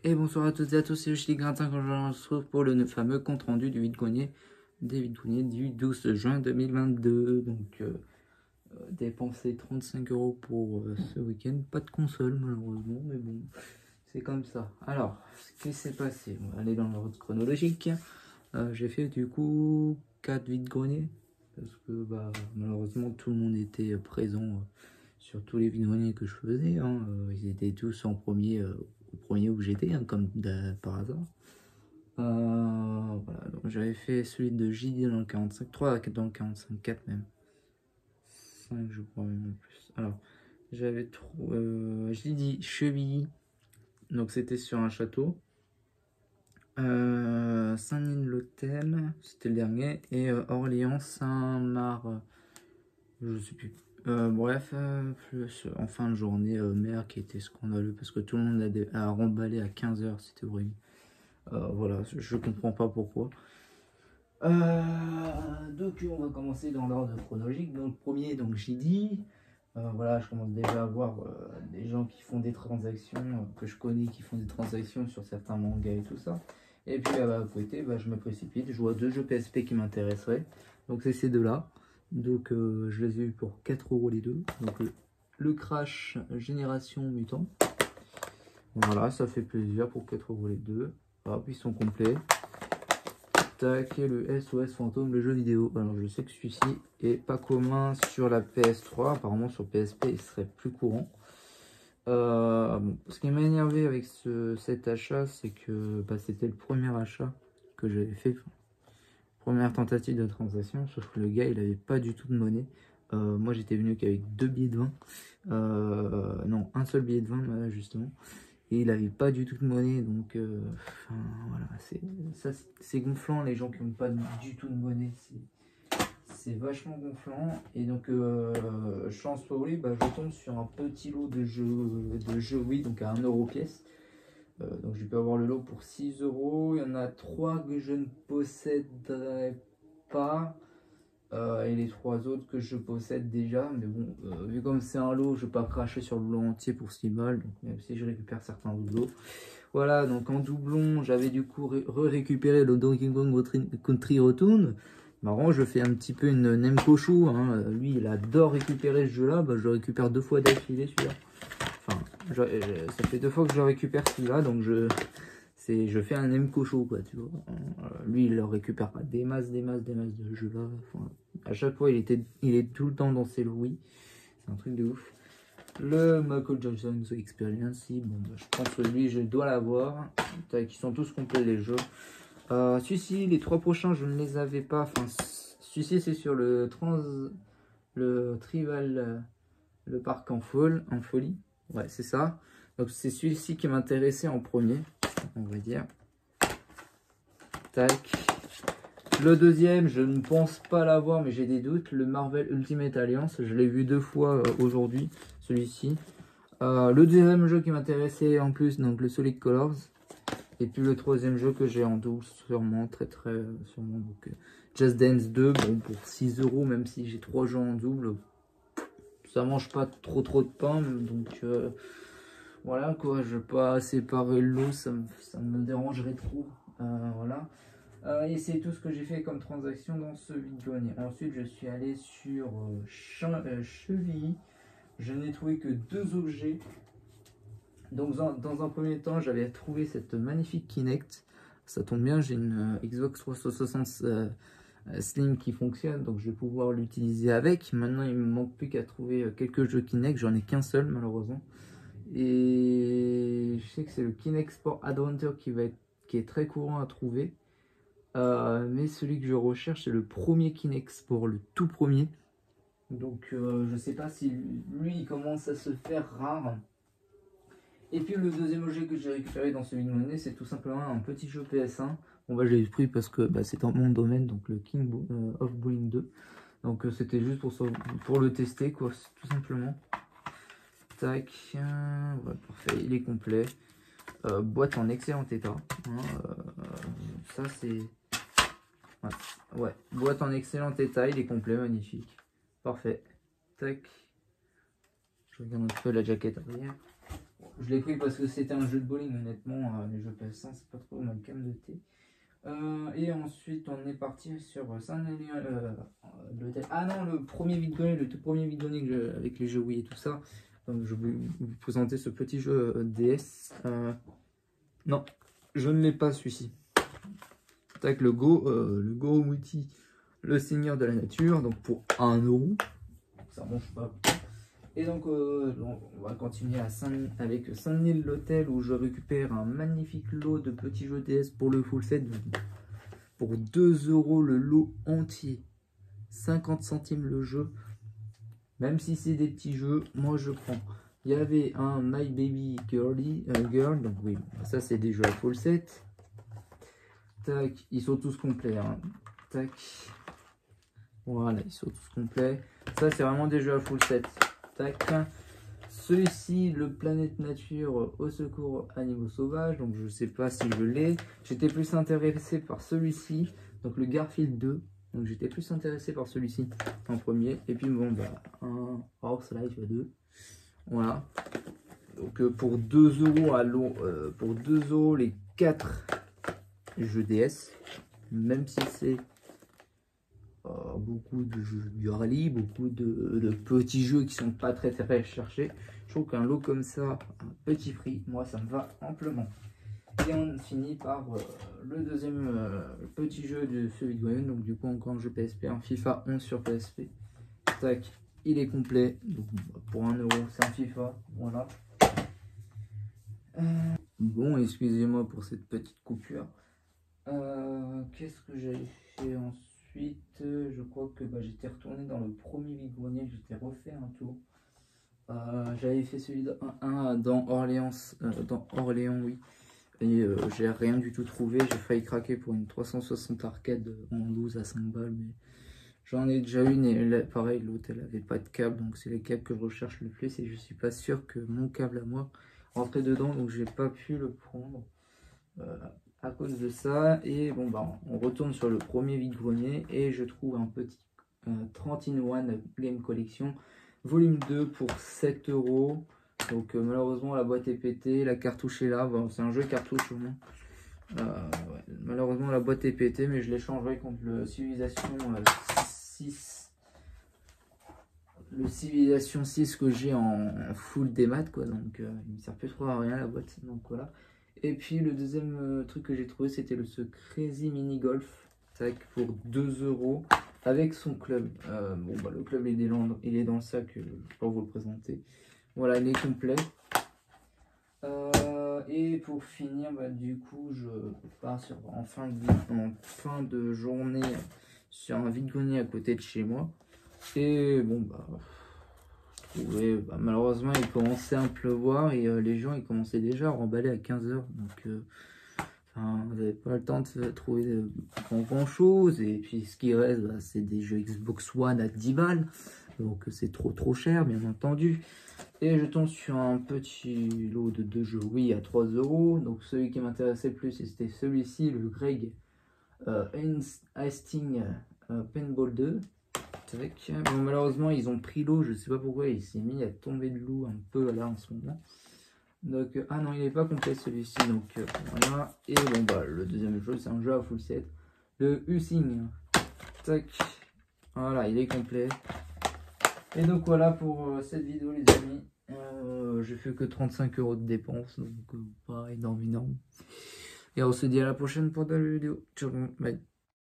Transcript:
Et bonsoir à toutes et à tous, c'est Yoshi Grintin quand je vous retrouve pour le fameux compte rendu du vide-grenier du 12 juin 2022. Donc dépenser 35 € pour ce week-end. Pas de console malheureusement, mais bon, c'est comme ça. Alors, ce qui s'est passé, on va aller dans l'ordre chronologique. J'ai fait du coup 4 vide-greniers parce que malheureusement tout le monde était présent sur tous les vide-greniers que je faisais. Ils étaient tous en premier. Au premier où j'étais, comme par hasard. Voilà, donc j'avais fait celui de JD dans le 45, 3 dans le 45, 4 même. 5 je crois même plus. Alors, j'avais JD Chevilly, donc c'était sur un château. Saint-Denis-de-l'Hôtel, c'était le dernier. Et Orléans, Saint-Marc, je sais plus. Bref, plus en fin de journée, mer qui était scandaleux parce que tout le monde a remballé à 15 h, c'était horrible. Voilà, je comprends pas pourquoi. Donc on va commencer dans l'ordre chronologique. Donc premier, donc j'ai dit, voilà, je commence déjà à voir des gens qui font des transactions, que je connais qui font des transactions sur certains mangas et tout ça. Et puis à côté, je me précipite, je vois 2 jeux PSP qui m'intéresseraient. Donc c'est ces deux-là. Donc je les ai eu pour 4 € les deux. Donc le Crash Génération Mutant. Voilà, ça fait plaisir pour 4 € les deux. Hop, ils sont complets. Tac, et le SOS Fantôme, le jeu vidéo. Alors je sais que celui-ci est pas commun sur la PS3. Apparemment sur PSP il serait plus courant. Bon, ce qui m'a énervé avec cet achat, c'est que c'était le premier achat que j'avais fait. Première tentative de transaction, sauf que le gars il avait pas du tout de monnaie. Moi j'étais venu qu'avec 2 billets de 20. Non, un seul billet de 20 justement. Et il n'avait pas du tout de monnaie, donc voilà, c'est gonflant les gens qui n'ont pas du tout de monnaie, c'est vachement gonflant. Et donc chance pour lui, je tombe sur un petit lot de jeux oui, donc à 1 € pièce. Donc je peux avoir le lot pour 6 €. Il y en a 3 que je ne posséderai pas. Et les 3 autres que je possède déjà, mais bon, vu comme c'est un lot, je vais pas cracher sur le lot entier pour 6 balles, donc même si je récupère certains lots. Voilà, donc en doublon, j'avais du coup récupéré le Donkey Kong Country Return. Marrant, je fais un petit peu une Nemkochou, lui il adore récupérer ce jeu là, je le récupère 2 fois d'affilée celui-là. Enfin, ça fait 2 fois que je récupère celui-là, donc je fais un Nemkochou quoi, tu vois. Lui il le récupère pas des masses de jeux là. Enfin, à chaque fois il est tout le temps dans ses louis, c'est un truc de ouf. Le Michael Johnson The Experience, bon, je pense que lui je dois l'avoir. Ils sont tous complets les jeux. Celui-ci, les 3 prochains je ne les avais pas. Enfin, celui-ci c'est sur le Trival, le parc en folie. Ouais, c'est ça. Donc c'est celui-ci qui m'intéressait en premier, on va dire. Tac. Le deuxième, je ne pense pas l'avoir, mais j'ai des doutes. Le Marvel Ultimate Alliance, je l'ai vu 2 fois aujourd'hui, celui-ci. Le deuxième jeu qui m'intéressait en plus, donc le Solid Colors. Et puis le troisième jeu que j'ai en double, sûrement, très sûrement. Donc Just Dance 2, bon pour 6 €, même si j'ai 3 jeux en double, ça mange pas trop de pain, donc voilà quoi, je vais pas séparer l'eau, ça me dérangerait trop. Voilà. Et c'est tout ce que j'ai fait comme transaction dans ce vide-grenier. Ensuite, je suis allé sur Chevilly. Je n'ai trouvé que 2 objets. Donc, dans un premier temps, j'avais trouvé cette magnifique Kinect. Ça tombe bien, j'ai une Xbox 360 Slim qui fonctionne, donc je vais pouvoir l'utiliser avec. Maintenant, il me manque plus qu'à trouver quelques jeux Kinect. J'en ai qu'un seul, malheureusement. Et je sais que c'est le Kinect Sport Adventure qui est très courant à trouver. Mais celui que je recherche, c'est le premier Kinect Sport, le tout premier. Donc je sais pas si lui il commence à se faire rare. Et puis le deuxième objet que j'ai récupéré dans ce vide-monnaie, c'est tout simplement un petit jeu PS1. Bon je l'ai pris parce que c'est dans mon domaine, donc le King of Bowling 2. Donc c'était juste pour le tester quoi, tout simplement. Tac, ouais, parfait, il est complet. Boîte en excellent état. Ça c'est... Ouais, boîte en excellent état, il est complet, magnifique. Parfait. Tac. Je regarde un peu la jaquette arrière. Je l'ai pris parce que c'était un jeu de bowling, honnêtement, les jeux PS1, c'est pas trop ma came de thé. Et ensuite, on est parti sur ah non, le premier vide-grenier, le tout premier vide-grenier avec les jeux Wii et tout ça. Je vais vous présenter ce petit jeu DS. Non, je ne l'ai pas celui-ci. Avec le Go Multi, le Seigneur de la Nature, donc pour 1 €. Ça mange pas. Et donc, on va continuer avec Saint-Denis l'hôtel où je récupère un magnifique lot de petits jeux DS pour le full set. Pour 2 € le lot entier, 50 centimes le jeu. Même si c'est des petits jeux, moi je prends. Il y avait un My Baby Girl, donc oui, ça c'est des jeux à full set. Tac, ils sont tous complets. Hein. Tac. Voilà, ils sont tous complets. Ça c'est vraiment des jeux à full set. Tac. Celui-ci, le Planète Nature au secours animaux sauvages, donc je sais pas si je l'ai. J'étais plus intéressé par celui-ci, donc le Garfield 2. Donc j'étais plus intéressé par celui-ci en premier. Et puis bon, bah, un Horse Life 2. Voilà. Donc pour 2 € pour 2 € les 4 jeux DS, même si c'est beaucoup de jeux du rallye, beaucoup de petits jeux qui sont pas très recherchés. Je trouve qu'un lot comme ça, un petit prix, moi ça me va amplement. Et on finit par le deuxième petit jeu de ce vidéo. Donc du coup encore un jeu PSP, un FIFA 11 sur PSP. Tac, il est complet. Donc pour 1 €, c'est un FIFA. Voilà. Bon, excusez-moi pour cette petite coupure. Qu'est-ce que j'ai fait ensuite? Je crois que j'étais retourné dans le premier vide-grenier, j'étais refait un tour. J'avais fait celui dans Orléans, oui. Et j'ai rien du tout trouvé. J'ai failli craquer pour une 360 arcade en 12 à 5 balles, mais j'en ai déjà une et pareil, l'hôtel avait pas de câble, donc c'est les câbles que je recherche le plus et je suis pas sûr que mon câble à moi rentrait dedans, donc j'ai pas pu le prendre à cause de ça. Et bon on retourne sur le premier vide-grenier et je trouve un petit 30-in-1 Game Collection volume 2 pour 7 €. Donc malheureusement la boîte est pétée, la cartouche est là, bon, c'est un jeu cartouche au moins. Ouais. Malheureusement la boîte est pétée, mais je l'échangerai contre le Civilization 6. Le Civilization 6 que j'ai en full démat quoi, donc il ne sert plus trop à rien la boîte, donc voilà. Et puis le deuxième truc que j'ai trouvé, c'était le Crazy Mini Golf pour 2 € avec son club. Le club il est dans le sac, je vais pas vous le présenter. Voilà, il est complet. Et pour finir, du coup, je pars en fin de journée sur un vide-grenier à côté de chez moi. Et bon, malheureusement, il commençait à pleuvoir et les gens ils commençaient déjà à remballer à 15 h. Donc, vous n'avez pas le temps de trouver grand chose. Et puis, ce qui reste, c'est des jeux Xbox One à 10 balles. Donc, c'est trop cher, bien entendu. Et je tombe sur un petit lot de 2 jeux Wii à 3 €. Donc celui qui m'intéressait le plus, c'était celui-ci, le Greg Hastings Paintball 2. Bon, malheureusement, ils ont pris l'eau, je sais pas pourquoi, il s'est mis à tomber de l'eau un peu là en ce moment. Donc, ah non, il n'est pas complet celui-ci. Donc voilà. Et bon, le deuxième jeu, c'est un jeu à full set. Le Husing. Tac. Voilà, il est complet. Et donc voilà pour cette vidéo les amis. J'ai fait que 35 € de dépenses, donc pas énorme. Et on se dit à la prochaine pour de la vidéo. Ciao, bye.